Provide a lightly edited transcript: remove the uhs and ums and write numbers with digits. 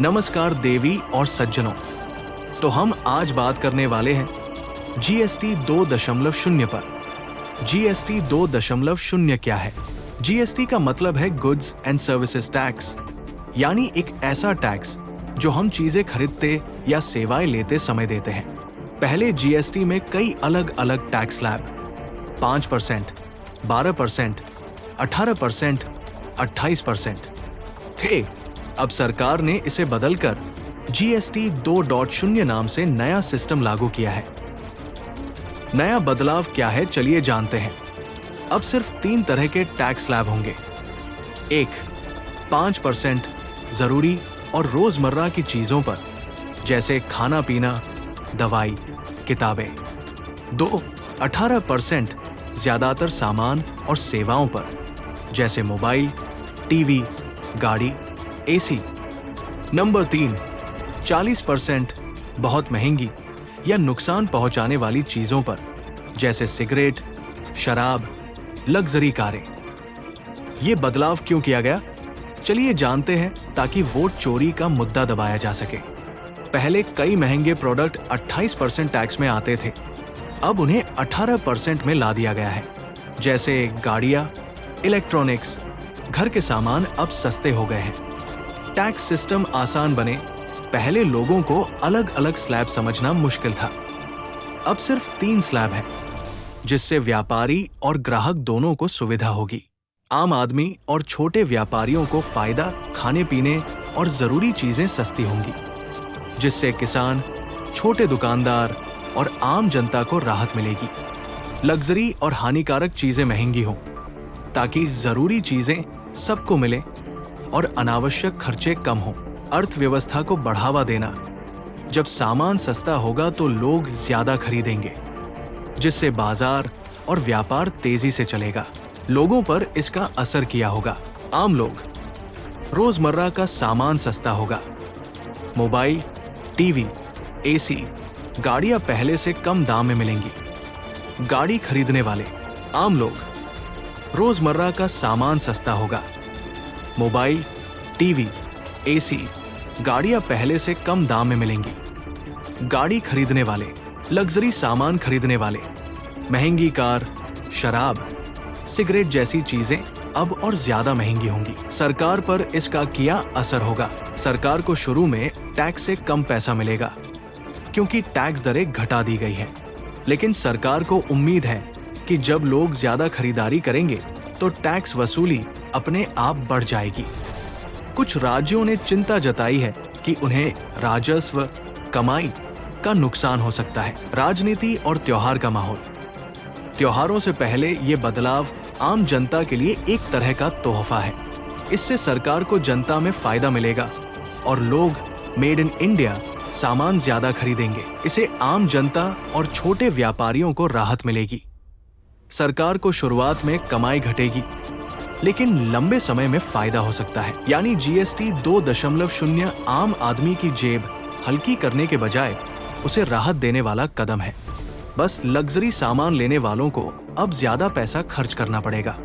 नमस्कार देवी और सज्जनों। तो हम आज बात करने वाले हैं जीएसटी 2.0 पर। जीएसटी 2.0 क्या है? जीएसटी का मतलब है गुड्स एंड सर्विसेज टैक्स, यानी एक ऐसा टैक्स जो हम चीजें खरीदते या सेवाएं लेते समय देते हैं। पहले जीएसटी में कई अलग अलग टैक्स स्लैब 5%, 12%, 18%, 28% थे। अब सरकार ने इसे बदलकर जीएसटी 2.0 नाम से नया सिस्टम लागू किया है। नया बदलाव क्या है, चलिए जानते हैं। अब सिर्फ 3 तरह के टैक्स स्लैब होंगे। 1, 5% जरूरी और रोजमर्रा की चीजों पर, जैसे खाना पीना, दवाई, किताबें। 2, 18% ज्यादातर सामान और सेवाओं पर, जैसे मोबाइल, टीवी, गाड़ी, एसी। नंबर 3, 40% बहुत महंगी या नुकसान पहुंचाने वाली चीजों पर, जैसे सिगरेट, शराब, लग्जरी कारें। ये बदलाव क्यों किया गया, चलिए जानते हैं, ताकि वोट चोरी का मुद्दा दबाया जा सके। पहले कई महंगे प्रोडक्ट 28% टैक्स में आते थे, अब उन्हें 18% में ला दिया गया है। जैसे गाड़ियां, इलेक्ट्रॉनिक्स, घर के सामान अब सस्ते हो गए हैं। टैक्स सिस्टम आसान बने। पहले लोगों को अलग अलग स्लैब समझना मुश्किल था, अब सिर्फ 3 स्लैब है, जिससे व्यापारी और ग्राहक दोनों को सुविधा होगी। आम आदमी और छोटे व्यापारियों को फायदा, खाने पीने और जरूरी चीजें सस्ती होंगी, जिससे किसान, छोटे दुकानदार और आम जनता को राहत मिलेगी। लग्जरी और हानिकारक चीजें महंगी हों, ताकि जरूरी चीजें सबको मिले और अनावश्यक खर्चे कम हों। अर्थव्यवस्था को बढ़ावा देना, जब सामान सस्ता होगा तो लोग ज्यादा खरीदेंगे, जिससे बाजार और व्यापार तेजी से चलेगा। लोगों पर इसका असर किया होगा। आम लोग, रोजमर्रा का सामान सस्ता होगा। मोबाइल, टीवी, एसी, गाड़ियां पहले से कम दाम में मिलेंगी। गाड़ी खरीदने वाले आम लोग, रोजमर्रा का सामान सस्ता होगा। मोबाइल, टीवी, एसी, गाड़ियां पहले से कम दाम में मिलेंगी। गाड़ी खरीदने वाले, लग्जरी सामान खरीदने वाले, महंगी कार, शराब, सिगरेट जैसी चीजें अब और ज्यादा महंगी होंगी। सरकार पर इसका क्या असर होगा? सरकार को शुरू में टैक्स से कम पैसा मिलेगा, क्योंकि टैक्स दरें घटा दी गई हैं। लेकिन सरकार को उम्मीद है कि जब लोग ज्यादा खरीदारी करेंगे तो टैक्स वसूली अपने आप बढ़ जाएगी। कुछ राज्यों ने चिंता जताई है कि उन्हें राजस्व, कमाई का नुकसान हो सकता है। राजनीति और त्योहार का माहौल। त्योहारों से पहले ये बदलाव आम जनता के लिए एक तरह का तोहफा है। इससे सरकार को जनता में फायदा मिलेगा और लोग मेड इन इंडिया सामान ज्यादा खरीदेंगे। इसे आम जनता और छोटे व्यापारियों को राहत मिलेगी। सरकार को शुरुआत में कमाई घटेगी, लेकिन लंबे समय में फायदा हो सकता है। यानी जीएसटी 2.0 आम आदमी की जेब हल्की करने के बजाय उसे राहत देने वाला कदम है। बस लग्जरी सामान लेने वालों को अब ज्यादा पैसा खर्च करना पड़ेगा।